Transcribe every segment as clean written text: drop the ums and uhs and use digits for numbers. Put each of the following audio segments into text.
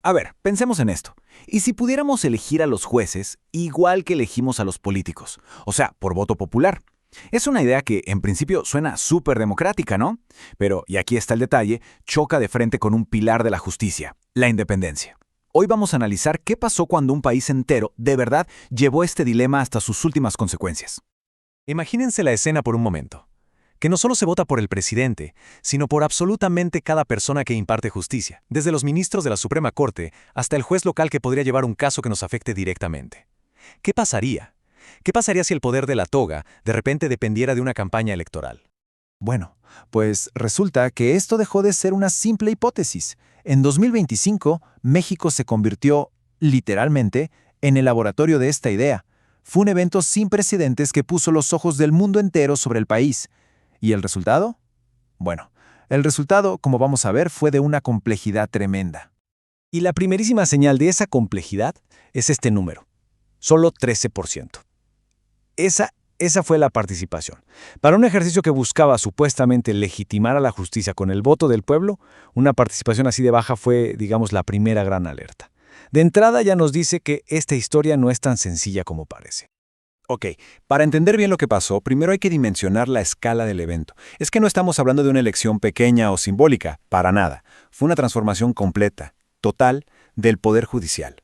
A ver, pensemos en esto. ¿Y si pudiéramos elegir a los jueces igual que elegimos a los políticos? O sea, por voto popular. Es una idea que, en principio, suena súper democrática, ¿no? Pero, y aquí está el detalle, choca de frente con un pilar de la justicia, la independencia. Hoy vamos a analizar qué pasó cuando un país entero, de verdad, llevó este dilema hasta sus últimas consecuencias. Imagínense la escena por un momento. Que no solo se vota por el presidente, sino por absolutamente cada persona que imparte justicia, desde los ministros de la Suprema Corte hasta el juez local que podría llevar un caso que nos afecte directamente. ¿Qué pasaría? ¿Qué pasaría si el poder de la toga de repente dependiera de una campaña electoral? Bueno, pues resulta que esto dejó de ser una simple hipótesis. En 2025, México se convirtió, literalmente, en el laboratorio de esta idea. Fue un evento sin precedentes que puso los ojos del mundo entero sobre el país. ¿Y el resultado? Bueno, el resultado, como vamos a ver, fue de una complejidad tremenda. Y la primerísima señal de esa complejidad es este número. Solo 13%. Esa fue la participación. Para un ejercicio que buscaba supuestamente legitimar a la justicia con el voto del pueblo, una participación así de baja fue, digamos, la primera gran alerta. De entrada ya nos dice que esta historia no es tan sencilla como parece. Ok, para entender bien lo que pasó, primero hay que dimensionar la escala del evento. Es que no estamos hablando de una elección pequeña o simbólica, para nada. Fue una transformación completa, total, del Poder Judicial.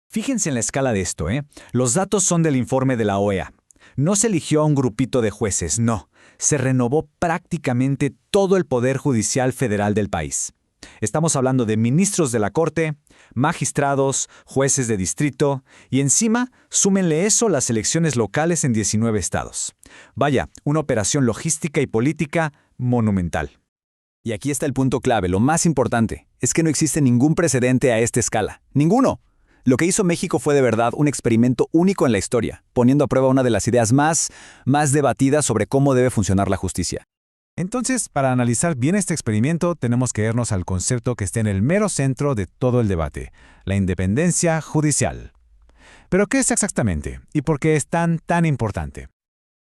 Fíjense en la escala de esto, ¿eh? Los datos son del informe de la OEA. No se eligió a un grupito de jueces, no. Se renovó prácticamente todo el Poder Judicial Federal del país. Estamos hablando de ministros de la Corte, magistrados, jueces de distrito y encima, súmenle eso las elecciones locales en 19 estados. Vaya, una operación logística y política monumental. Y aquí está el punto clave, lo más importante, es que no existe ningún precedente a esta escala. ¡Ninguno! Lo que hizo México fue de verdad un experimento único en la historia, poniendo a prueba una de las ideas más debatidas sobre cómo debe funcionar la justicia. Entonces, para analizar bien este experimento, tenemos que irnos al concepto que está en el mero centro de todo el debate, la independencia judicial. ¿Pero qué es exactamente? ¿Y por qué es tan importante?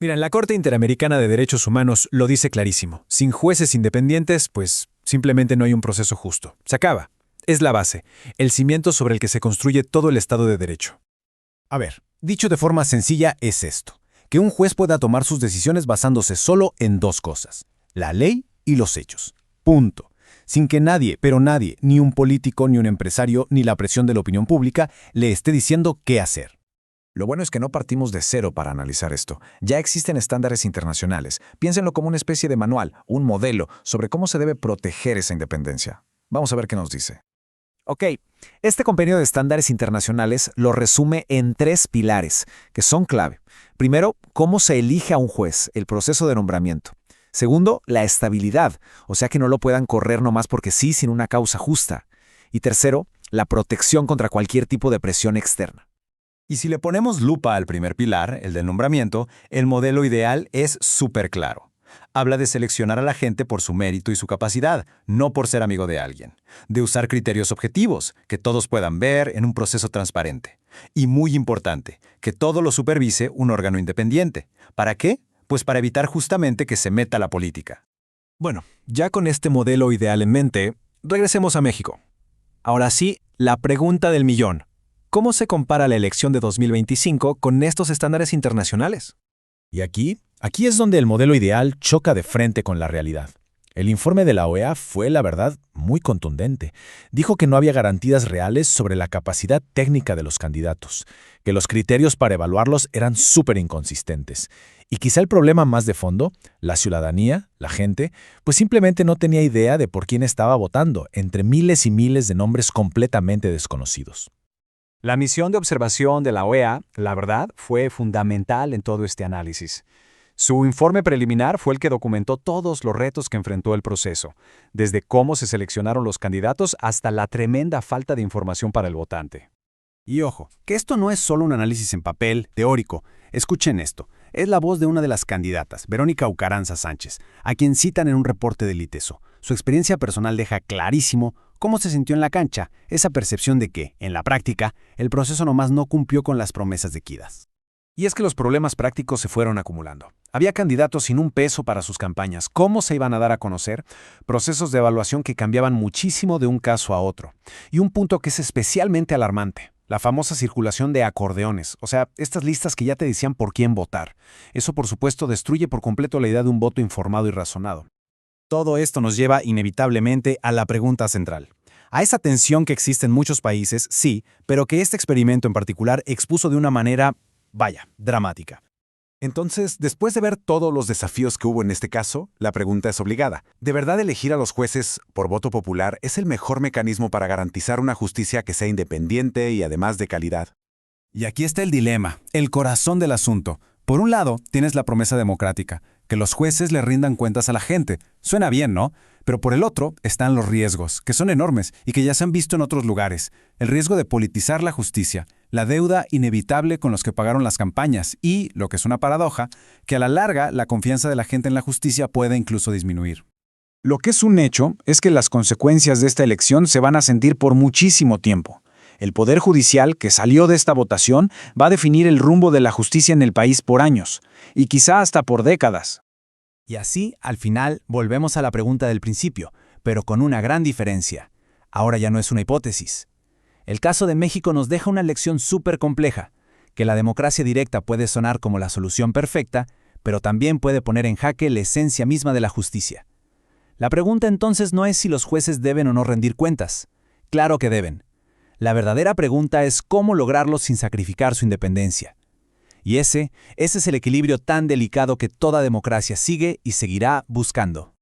Mira, la Corte Interamericana de Derechos Humanos lo dice clarísimo. Sin jueces independientes, pues simplemente no hay un proceso justo. Se acaba. Es la base, el cimiento sobre el que se construye todo el Estado de Derecho. A ver, dicho de forma sencilla es esto, que un juez pueda tomar sus decisiones basándose solo en dos cosas, la ley y los hechos. Punto. Sin que nadie, pero nadie, ni un político, ni un empresario, ni la presión de la opinión pública, le esté diciendo qué hacer. Lo bueno es que no partimos de cero para analizar esto. Ya existen estándares internacionales. Piénsenlo como una especie de manual, un modelo sobre cómo se debe proteger esa independencia. Vamos a ver qué nos dice. Ok, este compendio de estándares internacionales lo resume en 3 pilares, que son clave. Primero, cómo se elige a un juez, el proceso de nombramiento. Segundo, la estabilidad, o sea que no lo puedan correr nomás porque sí, sin una causa justa. Y tercero, la protección contra cualquier tipo de presión externa. Y si le ponemos lupa al primer pilar, el del nombramiento, el modelo ideal es súper claro. Habla de seleccionar a la gente por su mérito y su capacidad, no por ser amigo de alguien. De usar criterios objetivos, que todos puedan ver en un proceso transparente. Y muy importante, que todo lo supervise un órgano independiente. ¿Para qué? Pues para evitar justamente que se meta la política. Bueno, ya con este modelo ideal en mente, regresemos a México. Ahora sí, la pregunta del millón. ¿Cómo se compara la elección de 2025 con estos estándares internacionales? Y aquí es donde el modelo ideal choca de frente con la realidad. El informe de la OEA fue, la verdad, muy contundente. Dijo que no había garantías reales sobre la capacidad técnica de los candidatos, que los criterios para evaluarlos eran súper inconsistentes. Y quizá el problema más de fondo, la ciudadanía, la gente, pues simplemente no tenía idea de por quién estaba votando, entre miles y miles de nombres completamente desconocidos. La misión de observación de la OEA, la verdad, fue fundamental en todo este análisis. Su informe preliminar fue el que documentó todos los retos que enfrentó el proceso, desde cómo se seleccionaron los candidatos hasta la tremenda falta de información para el votante. Y ojo, que esto no es solo un análisis en papel, teórico. Escuchen esto, es la voz de una de las candidatas, Verónica Ucaranza Sánchez, a quien citan en un reporte del ITESO. Su experiencia personal deja clarísimo cómo se sintió en la cancha, esa percepción de que, en la práctica, el proceso nomás no cumplió con las promesas de equidad. Y es que los problemas prácticos se fueron acumulando. Había candidatos sin un peso para sus campañas. ¿Cómo se iban a dar a conocer? Procesos de evaluación que cambiaban muchísimo de un caso a otro. Y un punto que es especialmente alarmante: la famosa circulación de acordeones, o sea, estas listas que ya te decían por quién votar. Eso, por supuesto, destruye por completo la idea de un voto informado y razonado. Todo esto nos lleva inevitablemente a la pregunta central. A esa tensión que existe en muchos países, sí, pero que este experimento en particular expuso de una manera, vaya, dramática. Entonces, después de ver todos los desafíos que hubo en este caso, la pregunta es obligada. ¿De verdad elegir a los jueces por voto popular es el mejor mecanismo para garantizar una justicia que sea independiente y además de calidad? Y aquí está el dilema, el corazón del asunto. Por un lado, tienes la promesa democrática, que los jueces le rindan cuentas a la gente. Suena bien, ¿no? Pero por el otro están los riesgos, que son enormes y que ya se han visto en otros lugares. El riesgo de politizar la justicia, la deuda inevitable con los que pagaron las campañas y, lo que es una paradoja, que a la larga la confianza de la gente en la justicia puede incluso disminuir. Lo que es un hecho es que las consecuencias de esta elección se van a sentir por muchísimo tiempo. El Poder Judicial, que salió de esta votación, va a definir el rumbo de la justicia en el país por años, y quizá hasta por décadas. Y así, al final, volvemos a la pregunta del principio, pero con una gran diferencia. Ahora ya no es una hipótesis. El caso de México nos deja una lección súper compleja, que la democracia directa puede sonar como la solución perfecta, pero también puede poner en jaque la esencia misma de la justicia. La pregunta entonces no es si los jueces deben o no rendir cuentas. Claro que deben. La verdadera pregunta es cómo lograrlo sin sacrificar su independencia. Y ese es el equilibrio tan delicado que toda democracia sigue y seguirá buscando.